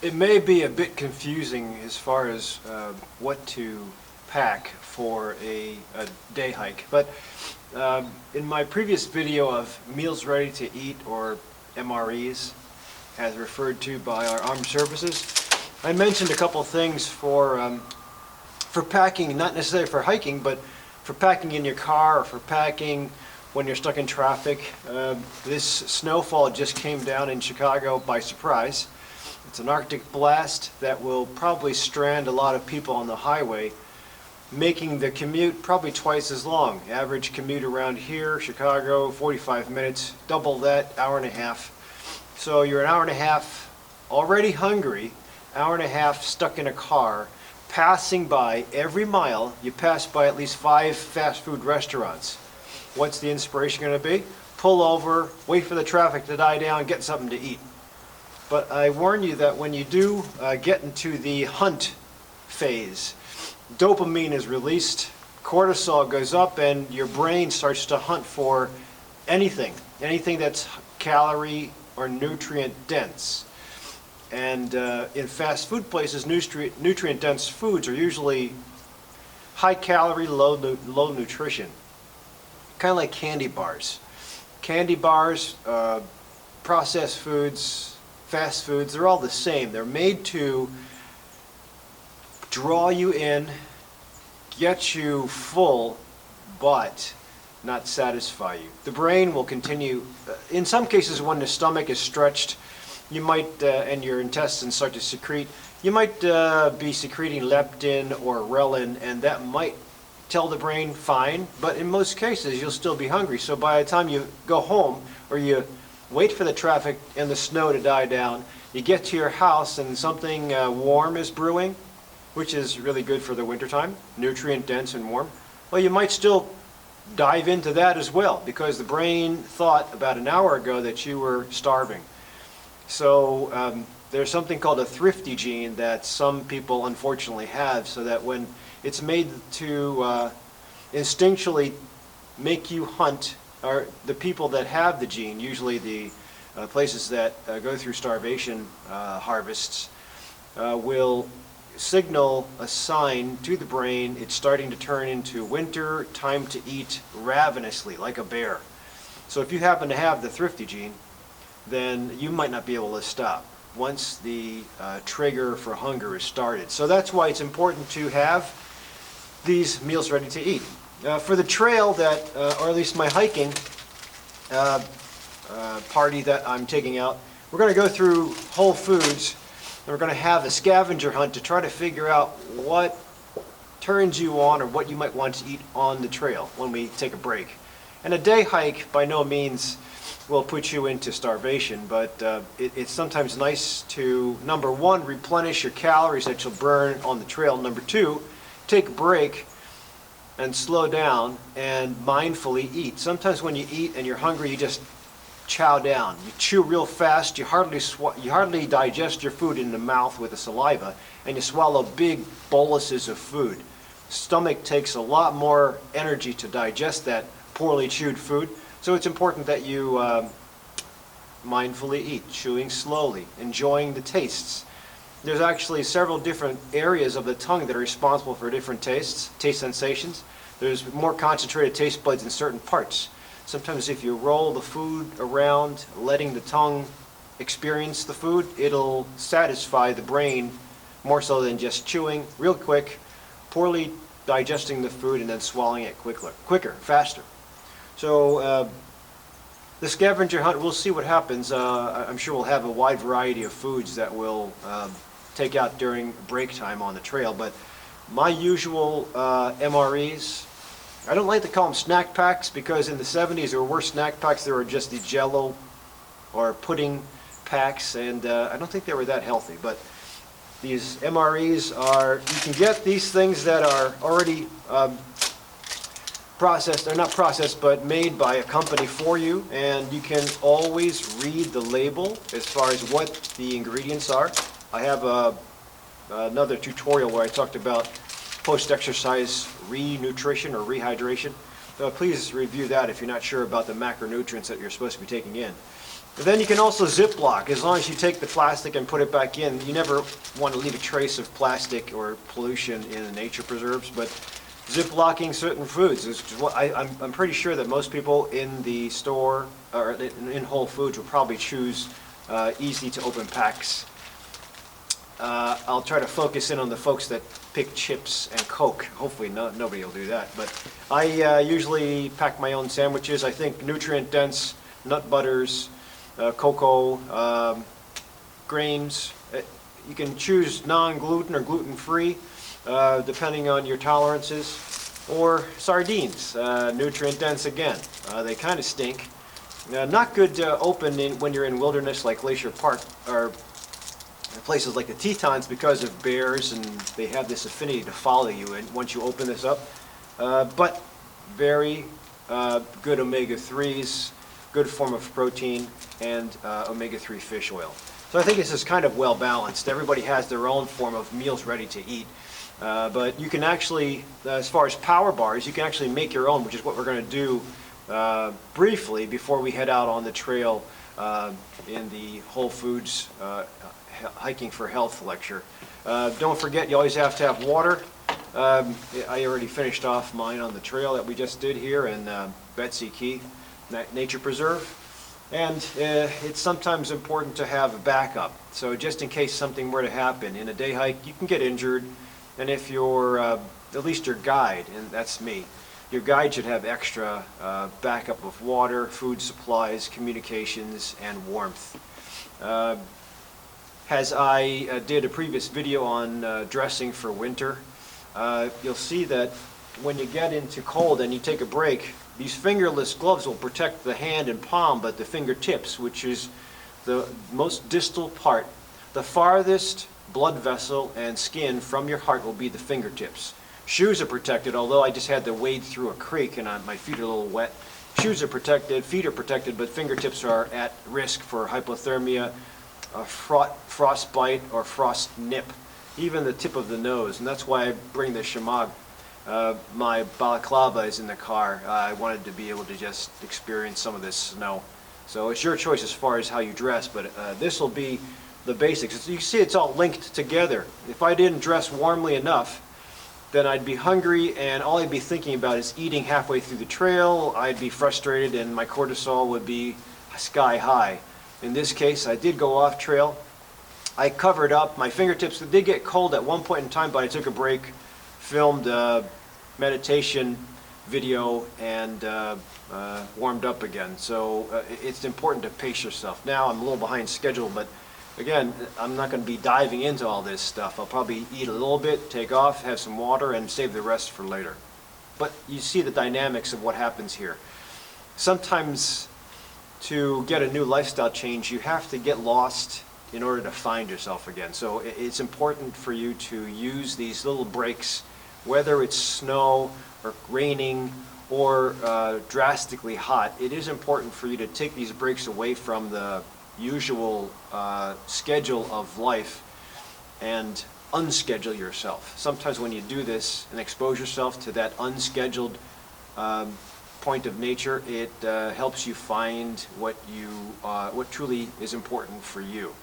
It may be a bit confusing as far as what to pack for a day hike, but in my previous video of meals ready to eat, or MREs, as referred to by our armed services, I mentioned a couple things for packing, not necessarily for hiking, but for packing in your car or for packing when you're stuck in traffic. This snowfall just came down in Chicago by surprise. It's an Arctic blast that will probably strand a lot of people on the highway, making the commute probably twice as long. Average commute around here, Chicago, 45 minutes, double that, hour and a half. So you're an hour and a half already hungry, hour and a half stuck in a car, passing by every mile. You pass by at least 5 fast food restaurants. What's the inspiration going to be? Pull over, wait for the traffic to die down, get something to eat. But I warn you that when you do get into the hunt phase, dopamine is released, cortisol goes up, and your brain starts to hunt for anything that's calorie or nutrient dense. And in fast food places, nutrient dense foods are usually high calorie, low nutrition. Kind of like candy bars. Candy bars, processed foods, fast foods, they're all the same. They're made to draw you in, get you full, but not satisfy you. The brain will continue, in some cases when the stomach is stretched, you might, and your intestines start to secrete, you might be secreting leptin or ghrelin, and that might tell the brain fine, but in most cases you'll still be hungry. So by the time you go home, or you wait for the traffic and the snow to die down, you get to your house and something warm is brewing, which is really good for the wintertime, nutrient dense and warm. Well, you might still dive into that as well, because the brain thought about an hour ago that you were starving. So there's something called a thrifty gene that some people unfortunately have, so that when it's made to instinctually make you hunt, or the people that have the gene, usually the places that go through starvation harvests, will signal a sign to the brain it's starting to turn into winter, time to eat ravenously like a bear. So if you happen to have the thrifty gene, then you might not be able to stop once the trigger for hunger is started. So that's why it's important to have these meals ready to eat. For the trail that, or at least my hiking party that I'm taking out, we're going to go through Whole Foods, and we're going to have a scavenger hunt to try to figure out what turns you on, or what you might want to eat on the trail when we take a break. And a day hike by no means will put you into starvation, but it's sometimes nice to, number one, replenish your calories that you'll burn on the trail. Number two, take a break and slow down and mindfully eat. Sometimes when you eat and you're hungry, you just chow down. You chew real fast, you hardly digest your food in the mouth with the saliva, and you swallow big boluses of food. Stomach takes a lot more energy to digest that poorly chewed food, so it's important that you mindfully eat, chewing slowly, enjoying the tastes. There's actually several different areas of the tongue that are responsible for different tastes, taste sensations. There's more concentrated taste buds in certain parts. Sometimes if you roll the food around, letting the tongue experience the food, it'll satisfy the brain more so than just chewing real quick, poorly digesting the food, and then swallowing it quicker, faster. So the scavenger hunt, we'll see what happens. I'm sure we'll have a wide variety of foods that we'll take out during break time on the trail, but my usual MREs, I don't like to call them snack packs, because in the 70s there were snack packs. There were just the Jello or pudding packs, and I don't think they were that healthy. But these MREs are, you can get these things that are already processed, they're not processed, but made by a company for you, and you can always read the label as far as what the ingredients are. I have another tutorial where I talked about post-exercise re-nutrition or rehydration. So please review that if you're not sure about the macronutrients that you're supposed to be taking in. Then you can also ziplock. As long as you take the plastic and put it back in, you never want to leave a trace of plastic or pollution in the nature preserves, but ziplocking certain foods is what I'm pretty sure that most people in the store or in Whole Foods will probably choose easy to open packs. I'll try to focus in on the folks that pick chips and Coke. Hopefully nobody will do that, but I usually pack my own sandwiches. I think nutrient dense nut butters, cocoa, grains. You can choose non-gluten or gluten-free, depending on your tolerances, or sardines, nutrient dense again. They kind of stink. Not good to open when you're in wilderness like Glacier Park or places like the Tetons because of bears, and they have this affinity to follow you and once you open this up. But very good omega-3s, good form of protein, and omega-3 fish oil. So I think this is kind of well balanced. Everybody has their own form of meals ready to eat. But you can actually, as far as power bars, you can actually make your own, which is what we're going to do briefly before we head out on the trail in the Whole Foods Hiking for Health lecture. Don't forget, you always have to have water. I already finished off mine on the trail that we just did here in Betsy Key Nature Preserve. And it's sometimes important to have a backup. So just in case something were to happen in a day hike, you can get injured. And if you're, at least your guide, and that's me, your guide should have extra backup of water, food supplies, communications, and warmth. As I did a previous video on dressing for winter, you'll see that when you get into cold and you take a break, these fingerless gloves will protect the hand and palm, but the fingertips, which is the most distal part, the farthest blood vessel and skin from your heart will be the fingertips. Shoes are protected, although I just had to wade through a creek and my feet are a little wet. Shoes are protected, feet are protected, but fingertips are at risk for hypothermia, frostbite, or frost nip, even the tip of the nose. And that's why I bring the shamag. My balaclava is in the car. I wanted to be able to just experience some of this snow. So it's your choice as far as how you dress, but this will be the basics. You see it's all linked together. If I didn't dress warmly enough, then I'd be hungry and all I'd be thinking about is eating halfway through the trail. I'd be frustrated and my cortisol would be sky high. In this case, I did go off trail. I covered up. My fingertips did get cold at one point in time, but I took a break, filmed a meditation video, and warmed up again. So it's important to pace yourself. Now I'm a little behind schedule, but again, I'm not going to be diving into all this stuff. I'll probably eat a little bit, take off, have some water, and save the rest for later. But you see the dynamics of what happens here. Sometimes to get a new lifestyle change, you have to get lost in order to find yourself again. So it's important for you to use these little breaks, whether it's snow or raining or drastically hot. It is important for you to take these breaks away from the usual schedule of life and unschedule yourself. Sometimes when you do this and expose yourself to that unscheduled point of nature, it helps you find what truly is important for you.